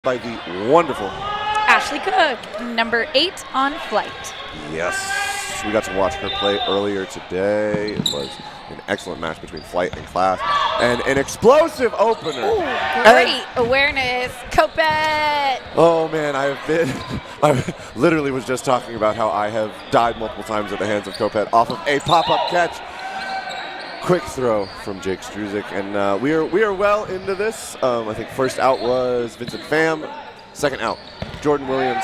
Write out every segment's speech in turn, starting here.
by the wonderful Ashley Cook, number 8 on flight. Yes, we got to watch her play earlier today. It was an excellent match between Flight and Class, and an explosive opener. Ooh, great awareness, Copet. Oh man, I literally was just talking about how I have died multiple times at the hands of Copet off of a pop-up catch. Quick throw from Jake Struzik, and we are well into this. I think first out was Vincent Pham, second out Jordan Williams,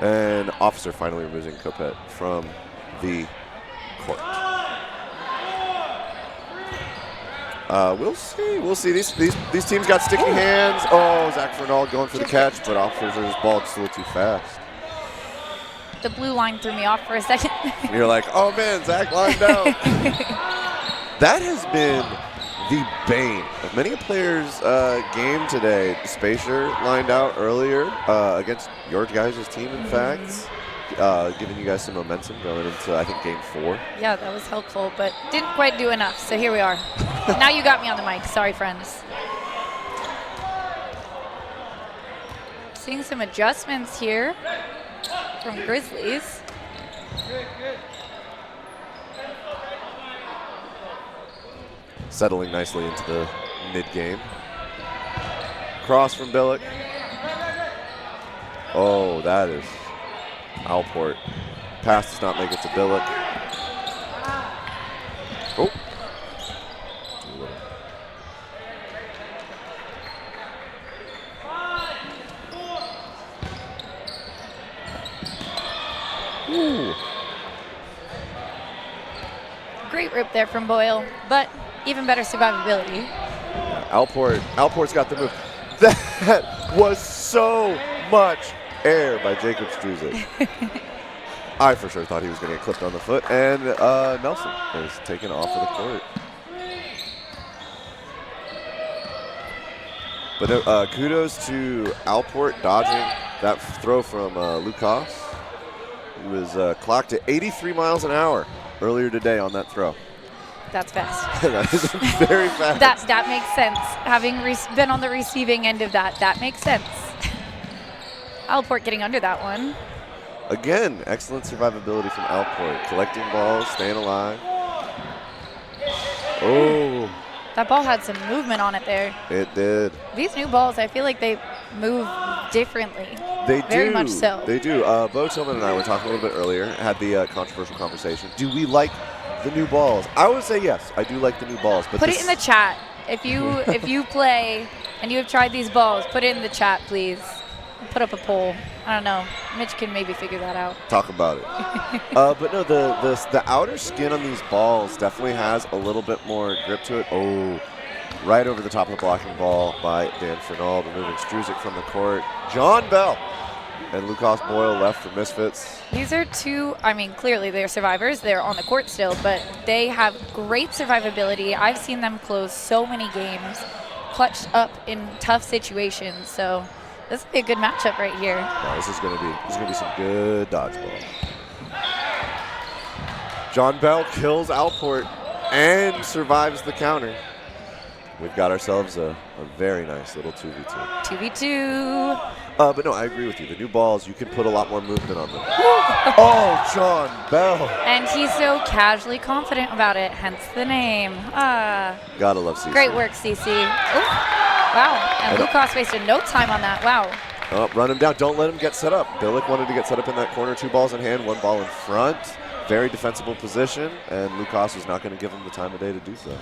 and Officer finally removing Copet from the court. We'll see. These teams got sticky hands. Oh, Zach Fernald going for the catch, but Officer's ball just a little too fast. The blue line threw me off for a second. You're like, oh man, Zach lined out. That has been the bane of many a player's game today. Spacer lined out earlier against your guys' team, in fact, giving you guys some momentum going into, I think, game 4. Yeah, that was helpful, but didn't quite do enough, so here we are. Now you got me on the mic. Sorry, friends. Seeing some adjustments here from Grizzlies. Settling nicely into the mid-game. Cross from Billick. Oh, that is Alport. Pass does not make it to Billick. Oh. Ooh. Great rip there from Boyle, but even better survivability. Yeah, Alport's got the move. That was so much air by Jacob Struzik. I for sure thought he was going to get clipped on the foot, and Nelson is taken off of the court. But kudos to Alport dodging that throw from Lucas. He was clocked at 83 miles an hour earlier today on that throw. That's fast. That is very fast. That makes sense. Having been on the receiving end of that makes sense. Alport getting under that one. Again, excellent survivability from Alport. Collecting balls, staying alive. Oh. That ball had some movement on it there. It did. These new balls, I feel like they move differently. They do. Very much so. They do. Bo Tillman and I were talking a little bit earlier, had the controversial conversation. Do we like the new balls? I would say yes. I do like the new balls. But put it in the chat. If you play and you have tried these balls, put it in the chat, please. Put up a poll. I don't know. Mitch can maybe figure that out. Talk about it. But no, the outer skin on these balls definitely has a little bit more grip to it. Oh, right over the top of the blocking ball by Dan Fernald, removing Struzik from the court. John Bell and Lucas Boyle left for Misfits. These are two, I mean, clearly they're survivors. They're on the court still, but they have great survivability. I've seen them close so many games, clutched up in tough situations. So this will be a good matchup right here. Yeah, this is gonna be some good dodgeball. John Bell kills Alport and survives the counter. We've got ourselves a very nice little 2v2. 2v2. But no, I agree with you. The new balls, you can put a lot more movement on them. Oh, John Bell. And he's so casually confident about it, hence the name. Gotta love CC. Great work, CC. Ooh. Wow, and Lucas wasted no time on that. Wow. Oh, run him down. Don't let him get set up. Billick wanted to get set up in that corner. 2 balls in hand, 1 ball in front. Very defensible position, and Lucas was not going to give him the time of day to do so.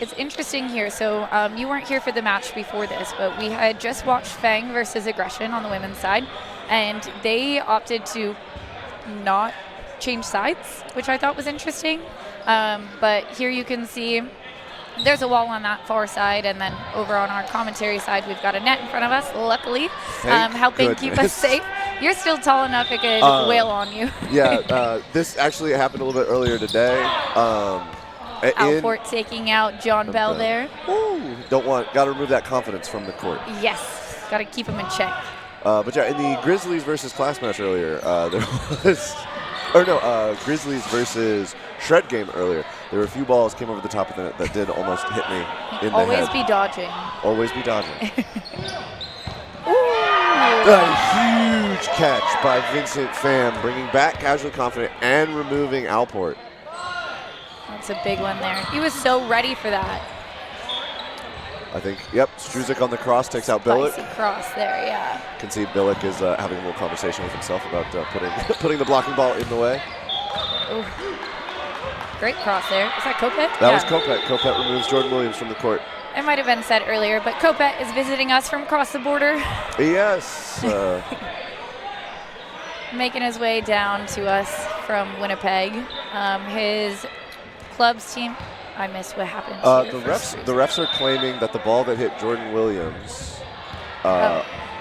It's interesting here. So you weren't here for the match before this, but we had just watched Fang versus Aggression on the women's side, and they opted to not change sides, which I thought was interesting. But here you can see there's a wall on that far side, and then over on our commentary side, we've got a net in front of us, luckily, helping keep us safe. You're still tall enough it could wail on you. Yeah, this actually happened a little bit earlier today. Alport taking out John Bell there. Ooh, got to remove that confidence from the court. Yes, got to keep him in check. But yeah, in the Grizzlies versus Class match earlier, there was, Grizzlies versus Shred game earlier. There were a few balls came over the top of the net that did almost hit me in the head. Always be dodging. Always be dodging. A huge catch by Vincent Pham, bringing back Casually Confident and removing Alport. That's a big one there. He was so ready for that. I think, yep, Struzik on the cross takes out Billick. Spicy cross there, yeah. Can see Billick is having a little conversation with himself about putting the blocking ball in the way. Ooh. Great cross there. Is that Kopet? That was Kopet. Kopet removes Jordan Williams from the court. It might have been said earlier, but Kopet is visiting us from across the border. Yes. Making his way down to us from Winnipeg. His club's team, I missed what happened. The refs are claiming that the ball that hit Jordan Williams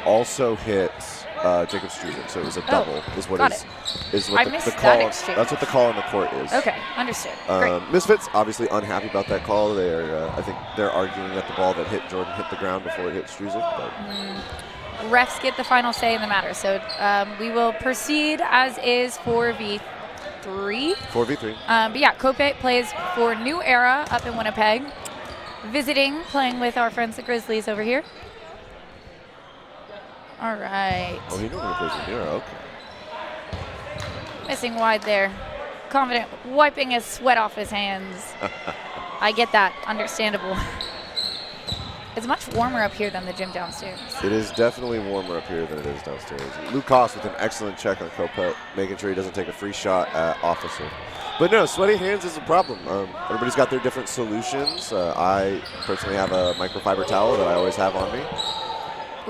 also hit Jacob Struzik, so it was a double. Is what the call. That's what the call on the court is. Okay, understood. Great. Misfits obviously unhappy about that call. They're I think they're arguing that the ball that hit Jordan hit the ground before it hit Struzik. But refs get the final say in the matter, so we will proceed as is 4v3. 4v3. But yeah, Kopet plays for New Era up in Winnipeg, playing with our friends the Grizzlies over here. All right. Oh, he normally plays with New Era, okay. Missing wide there. Confident, wiping his sweat off his hands. I get that, understandable. It's much warmer up here than the gym downstairs. It is definitely warmer up here than it is downstairs. Lucas with an excellent check on Kopet, making sure he doesn't take a free shot at Officer. But no, sweaty hands is a problem. Everybody's got their different solutions. I personally have a microfiber towel that I always have on me.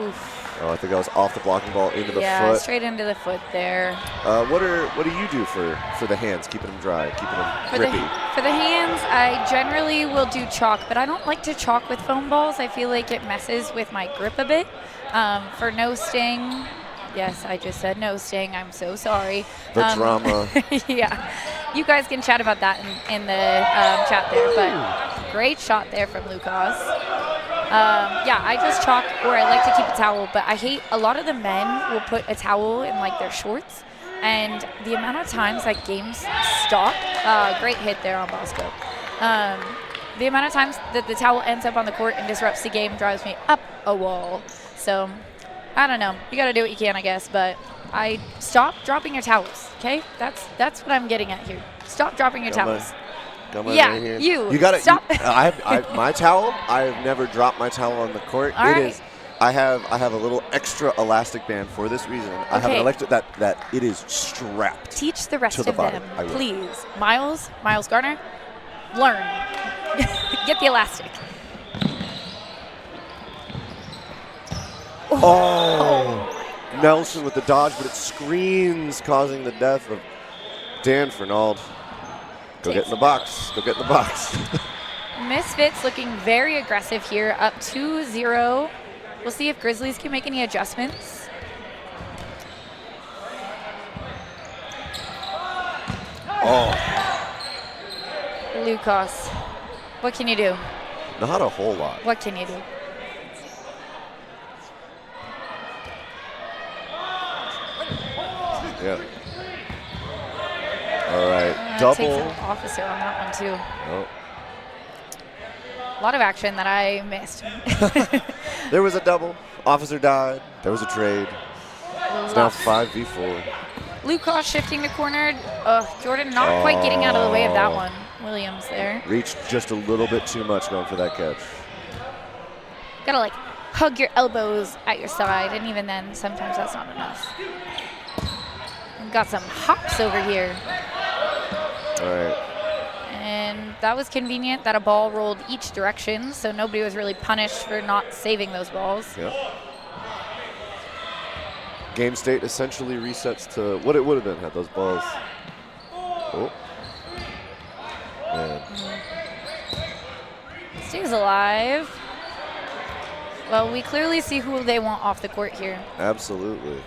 Oof. Oh, I think that was off the blocking ball into the foot. Yeah, straight into the foot there. What do you do for the hands, keeping them dry, keeping them grippy? For the hands, I generally will do chalk, but I don't like to chalk with foam balls. I feel like it messes with my grip a bit. For no sting, yes, I just said no sting. I'm so sorry. The drama. Yeah, you guys can chat about that in the chat there, but great shot there from Lucas. Yeah, I just chalk, or I like to keep a towel, but I hate a lot of the men will put a towel in like their shorts, and the amount of times like games stop. Great hit there on Bosco. The amount of times that the towel ends up on the court and disrupts the game drives me up a wall. So I don't know. You got to do what you can, I guess, but stop dropping your towels. Okay, that's what I'm getting at here. Stop dropping your towels. Yeah, right here. You got to stop. My towel. I've never dropped my towel on the court. All right. I have a little extra elastic band for this reason. Okay. I have an electric that it is strapped. Teach the rest to the of bottom. them, please. Miles Garner, learn. Get the elastic. Oh, Nelson with the dodge, but it screens, causing the death of Dan Fernald. Go get in the box. Go get in the box. Misfits looking very aggressive here, up 2-0. We'll see if Grizzlies can make any adjustments. Oh. Lucas, what can you do? Not a whole lot. What can you do? Yeah. All right, double. Takes an officer on that one too. Oh. A lot of action that I missed. There was a double. Officer died. There was a trade. It's now 5v4. Lucas shifting to corner. Jordan not quite getting out of the way of that one. Williams there. Reached just a little bit too much going for that catch. Gotta like hug your elbows at your side, and even then, sometimes that's not enough. And got some hops over here. All right. And that was convenient that a ball rolled each direction, so nobody was really punished for not saving those balls. Yep. Game state essentially resets to what it would have been had those balls. Oh. Man. Stays alive. Well, we clearly see who they want off the court here. Absolutely.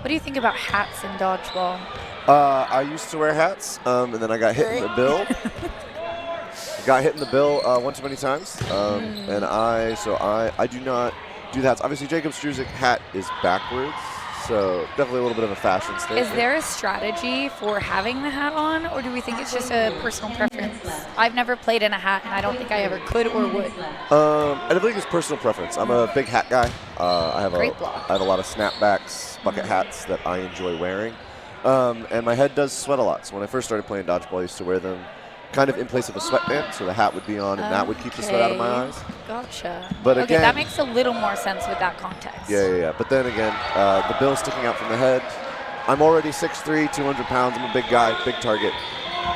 What do you think about hats in dodgeball? I used to wear hats, and then I got hit in the bill. Got hit in the bill one too many times, and I do not do the hats. Obviously, Jacob Struzik's hat is backwards, so definitely a little bit of a fashion statement. Is there a strategy for having the hat on, or do we think it's just a personal preference? I've never played in a hat, and I don't think I ever could or would. I think it's personal preference. I'm a big hat guy. I have Great block. I have a lot of snapbacks, bucket hats that I enjoy wearing. And my head does sweat a lot. So when I first started playing dodgeball, I used to wear them kind of in place of a sweatband, so the hat would be on, and that would keep the sweat out of my eyes. Gotcha. But okay, again, that makes a little more sense with that context. Yeah. But then again, the bill sticking out from the head. I'm already 6'3", 200 pounds. I'm a big guy, big target.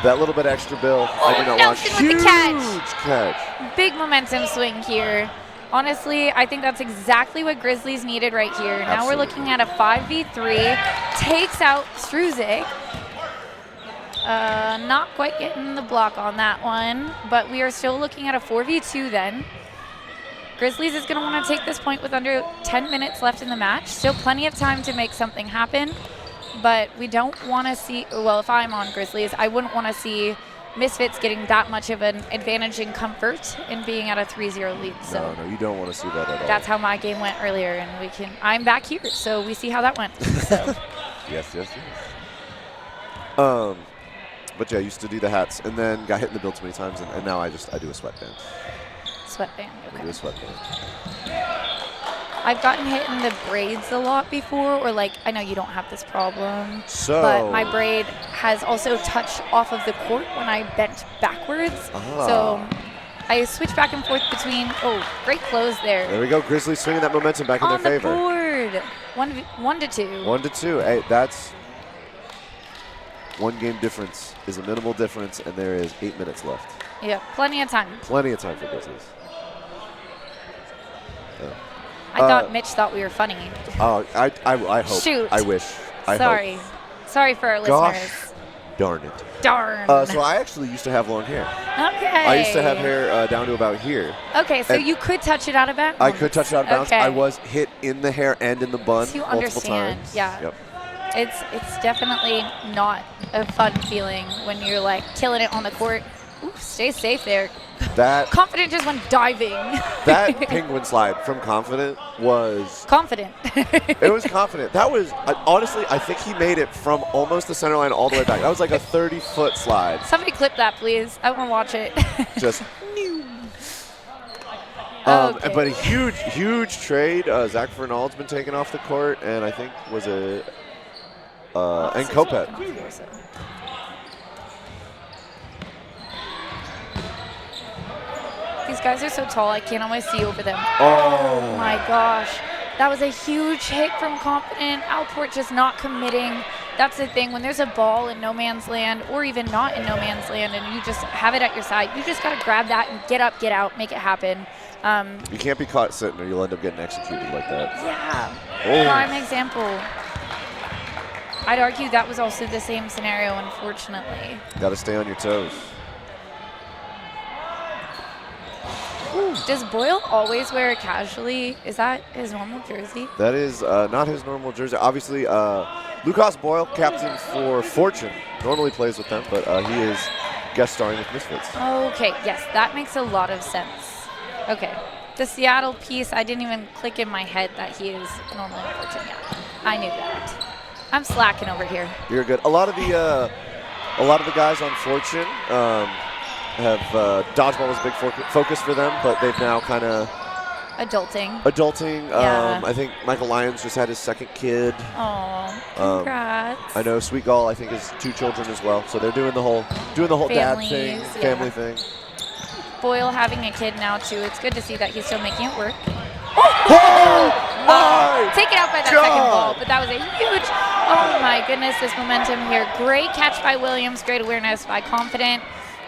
That little bit extra bill, I do not want. Huge catch. Big momentum swing here. Honestly, I think that's exactly what Grizzlies needed right here. Now Absolutely. we're looking at a 5v3. Takes out Struzik. Not quite getting the block on that one, but we are still looking at a 4v2 then. Grizzlies is going to want to take this point with under 10 minutes left in the match. Still plenty of time to make something happen, but we don't want to see, well, if I'm on Grizzlies, I wouldn't want to see Misfits getting that much of an advantage in comfort in being at a 3-0 lead. So No, you don't want to see that at all. that's how my game went earlier, and I'm back here, so we see how that went. So. Yes. But yeah, I used to do the hats, and then got hit in the bill too many times, and now I do a sweatband. Sweatband, okay. I do a sweatband. I've gotten hit in the braids a lot before, or like, I know you don't have this problem, So, but my braid has also touched off of the court when I bent backwards. So I switch back and forth between, great close there. There we go, Grizzlies swinging that momentum back in their favor. On the board, 1-2. 1-2, hey, that's one game difference is a minimal difference, and there is 8 minutes left. Yeah, plenty of time. Plenty of time for Grizzlies. I thought Mitch thought we were funny. Oh, I hope. Shoot. I wish. Sorry. Sorry for our listeners. Darn it. Darn. So I actually used to have long hair. Okay. I used to have hair down to about here. Okay, so you could touch it out of bounds. I could touch it out of bounds. Okay. I was hit in the hair and in the bun So you multiple understand, times. yeah. Yep. It's definitely not a fun feeling when you're like killing it on the court. Ooh, stay safe there. That Confident just went diving. that penguin slide from Confident was Confident. it was confident. That was honestly, I think he made it from almost the center line all the way back. That was like a 30-foot slide. Somebody clip that, please. I want to watch it. Just. Okay. But a huge trade. Zach Fernald's been taken off the court, and I think was a and Kopet. These guys are so tall, I can't always see over them. Oh My gosh. That was a huge hit from Confident. Alport just not committing. That's the thing. When there's a ball in no man's land, or even not in no man's land, and you just have it at your side, you just got to grab that and get up, get out, make it happen. You can't be caught sitting, or you'll end up getting executed like that. Yeah. Prime example. I'd argue that was also the same scenario, unfortunately. Got to stay on your toes. Does Boyle always wear it casually? Is that his normal jersey? That is not his normal jersey. Obviously, Lucas Boyle, captain for Fortune, normally plays with them, but he is guest starring with Misfits. Okay, yes, that makes a lot of sense. Okay, the Seattle piece, I didn't even click in my head that he is normally in Fortune. Yeah, I knew that. I'm slacking over here. You're good. A lot of the guys on Fortune have dodgeball was a big focus for them, but they've now kind of adulting. Yeah. I think Michael Lyons just had his second kid. Oh, congrats. I know Sweet Gall, I think, has 2 children as well, so they're doing the whole dad thing, family thing. Boyle having a kid now too. It's good to see that he's still making it work. Take it out by that second ball, but that was a huge, oh my goodness, this momentum here. Great catch by Williams, great awareness by Confident.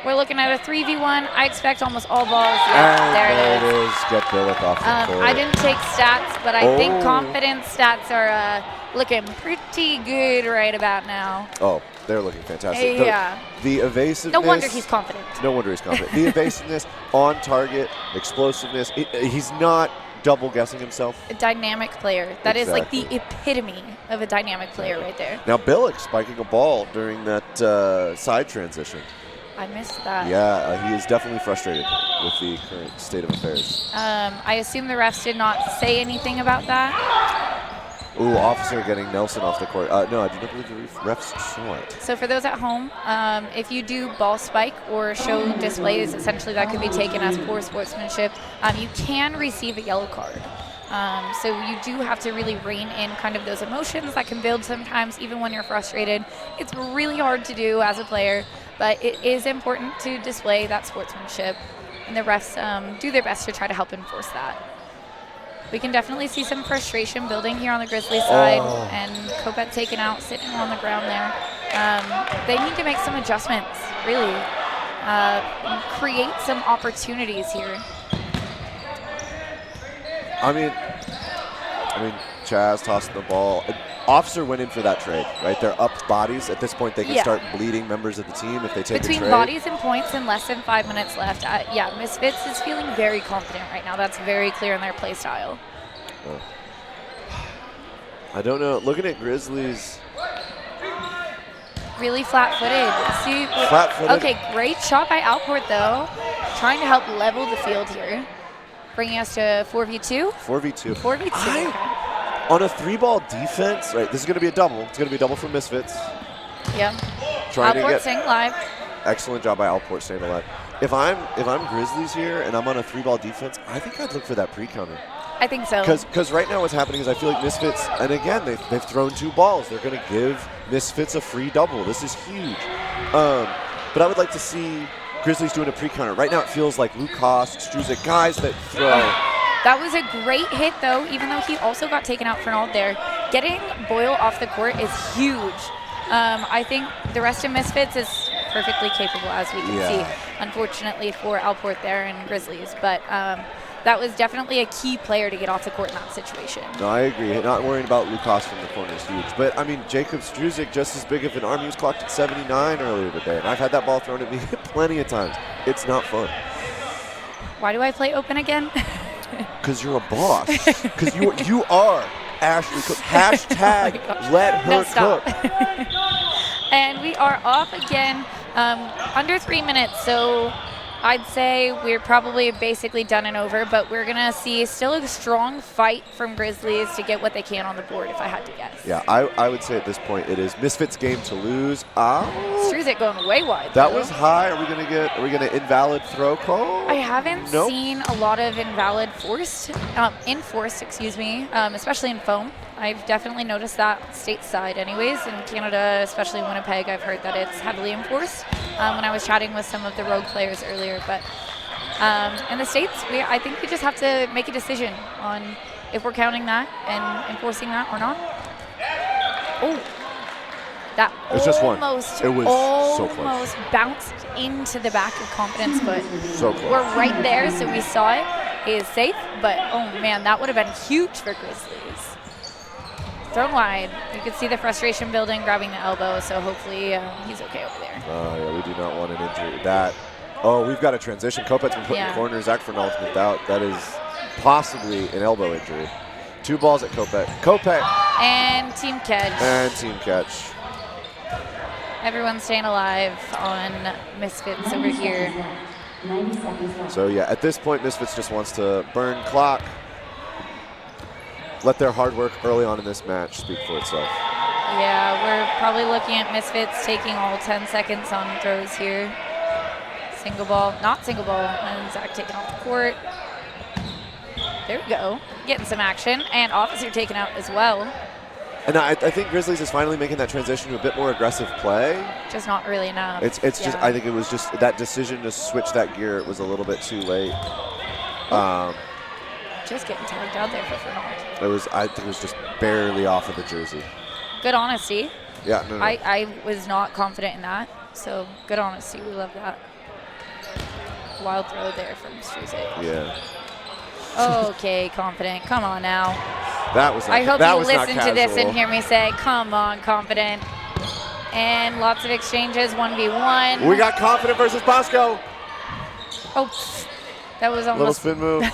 We're looking at a 3v1. I expect almost all balls. Yeah, there it is. Get Billick off the court. I didn't take stats, but I think Confident stats are looking pretty good right about now. Oh, they're looking fantastic. Yeah. The evasiveness. No wonder he's confident. No wonder he's confident. The evasiveness, on target, explosiveness. He's not double guessing himself. A dynamic player. That is like the epitome of a dynamic player right there. Now Billick spiking a ball during that side transition. I missed that. Yeah, he is definitely frustrated with the current state of affairs. I assume the refs did not say anything about that. Ooh, officer getting Nelson off the court. No, I do not believe the refs saw it. So for those at home, if you do ball spike or show displays, essentially that could be taken as poor sportsmanship. You can receive a yellow card. So you do have to really rein in kind of those emotions that can build sometimes, even when you're frustrated. It's really hard to do as a player, but it is important to display that sportsmanship, and the refs do their best to try to help enforce that. We can definitely see some frustration building here on the Grizzlies side, and Kopet taken out, sitting on the ground there. They need to make some adjustments, really, create some opportunities here. I mean, Chaz tossing the ball. Officer went in for that trade, right? They're up bodies. At this point, they can start bleeding members of the team if they take a trade. Between bodies and points and less than 5 minutes left, yeah, Misfits is feeling very confident right now. That's very clear in their play style. I don't know. Looking at Grizzlies. Really flat-footed. See, Flat-footed. Okay, great shot by Alport, though. Trying to help level the field here. Bringing us to 4v2? 4v2. 4v2. On a 3-ball defense, right, this is going to be a double. It's going to be a double for Misfits. Yeah. Alport staying alive. Excellent job by Alport staying alive. If I'm Grizzlies here and I'm on a 3-ball defense, I think I'd look for that pre-counter. I think so. Because right now what's happening is I feel like Misfits, and again, they've thrown 2 balls. They're going to give Misfits a free double. This is huge. But I would like to see Grizzlies doing a pre-counter. Right now it feels like Lukas, Struzik, guys that throw. That was a great hit, though, even though he also got taken out for an ult there. Getting Boyle off the court is huge. I think the rest of Misfits is perfectly capable, as we can see, unfortunately for Alport there and Grizzlies. But that was definitely a key player to get off the court in that situation. No, I agree. Not worrying about Lukas from the corner is huge. But, I mean, Jacob Struzik, just as big of an arm. He was clocked at 79 earlier today, and I've had that ball thrown at me plenty of times. It's not fun. Why do I play open again? Because you're a boss. Because you are Ashley Cook. Hashtag let her cook. And we are off again, under 3 minutes. So I'd say we're probably basically done and over, but we're going to see still a strong fight from Grizzlies to get what they can on the board, if I had to guess. Yeah, I would say at this point it is Misfits' game to lose. Struzik going way wide. That was high. Are we gonna invalid throw call? I haven't seen a lot of enforced, especially in foam. I've definitely noticed that stateside anyways. In Canada, especially Winnipeg, I've heard that it's heavily enforced when I was chatting with some of the Rogue players earlier. But in the States, I think we just have to make a decision on if we're counting that and enforcing that or not. Oh, that it's just one. It was so close. Almost bounced into the back of Confidence, but so close. We're right there, so we saw it. He is safe, but oh man, that would have been huge for Grizzlies. Thrown wide. You could see the frustration building, grabbing the elbow, so hopefully he's okay over there. Yeah, we do not want an injury. We've got a transition. Kopet's been put in the corner. Zach for an ultimate out. That is possibly an elbow injury. 2 balls at Kopet. And team catch. Everyone's staying alive on Misfits over here. So yeah, at this point, Misfits just wants to burn clock. Let their hard work early on in this match speak for itself. Yeah, we're probably looking at Misfits taking all 10 seconds on throws here. Single ball, not single ball, and Zach taking off the court. There we go, getting some action, and Officer taken out as well. And I think Grizzlies is finally making that transition to a bit more aggressive play. Just not really enough. It's just, I think it was just that decision to switch that gear. It was a little bit too late. Just getting tagged out there for Fernald. I think it was just barely off of the jersey. Good honesty. Yeah, no. I was not confident in that, so good honesty. We love that. Wild throw there from Struzik. Yeah. Okay, Confident. Come on now. That was. I hope you listen to this and hear me say, "Come on, Confident." And lots of exchanges, 1v1. We got Confident versus Bosco. Oh, that was almost. Little spin move.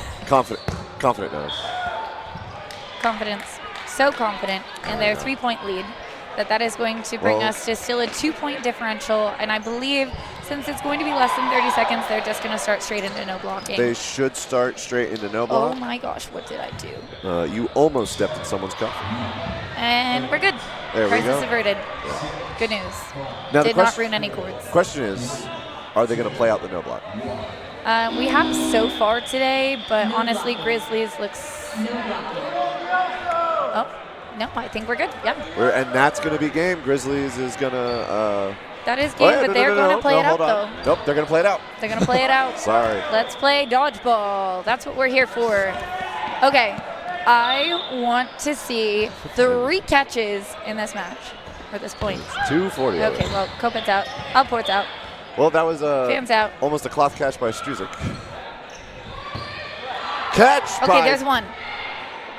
Confident knows. Confidence. So confident in their 3-point lead that is going to bring us to still a 2-point differential. And I believe since it's going to be less than 30 seconds, they're just going to start straight into no blocking. They should start straight into no block. Oh my gosh, what did I do? You almost stepped in someone's cup. And we're good. There we Crisis go. averted. Yeah. Good news. Now Did not ruin any cords. Question is, are they going to play out the no block? We have so far today, but honestly, Grizzlies looks... Oh, no, I think we're good. Yeah. And that's going to be game. Grizzlies is going to... That is game, but they're going to play it out, though. Nope, they're going to play it out. They're going to play it out. Sorry. Let's play dodgeball. That's what we're here for. Okay, I want to see 3 catches in this match, or this point. 240. Okay, well, Kopet's out. Alport's out. Well, that was Fans out. almost a cloth catch by Struzik. Catch by Okay, there's one.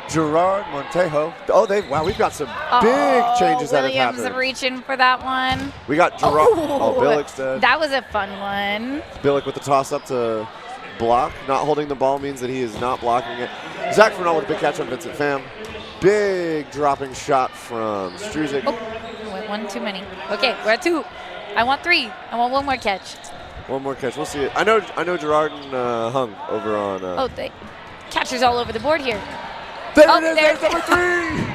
Gerard Montejo. Oh, wow, we've got some big changes that have Williams happened. reaching for that one. We got Gerard. Oh, Billick's dead. That was a fun one. Billick with the toss up to block. Not holding the ball means that he is not blocking it. Zach Fernald with a big catch on Vincent Pham. Big dropping shot from Struzik. Oh, went one too many. Okay, we're at 2. I want 3. I want 1 more catch. One more catch. We'll see it. I know Gerard and Hung over on. Oh, the catchers all over the board here. There Oh, it is. there's There's number 3.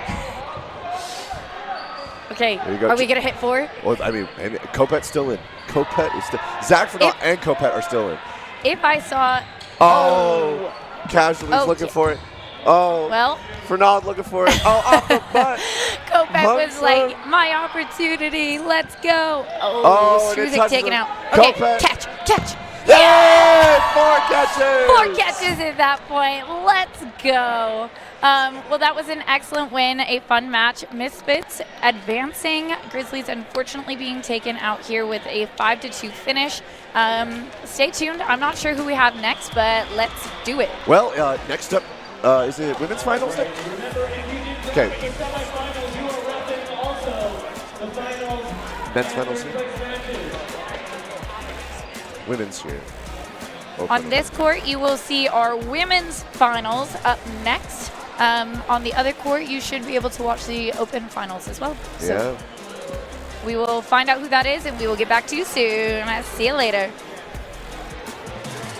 Okay, There you go. are we going to hit 4? Well, I mean, and Kopet's still in. Kopet is still. Zach Fernald and Kopet are still in. If I saw... Oh, Casualty's looking for it. Oh, Well, Fernald looking for it. Oh, off the butt. Kopet was Munson. like, my opportunity, let's go. Oh, Oh, and it Struzik touches taken him. out. Okay, Kopet. catch. Yay! 4 catches. 4 catches at that point. Let's go. Well, that was an excellent win, a fun match. Misfits advancing. Grizzlies unfortunately being taken out here with a 5-2 finish. Stay tuned. I'm not sure who we have next, but let's do it. Well, next up, is it women's finals then? Okay. Men's finals here? Women's here. On this court, you will see our women's finals up next. On the other court, you should be able to watch the open finals as well. So Yeah. we will find out who that is, and we will get back to you soon. See you later.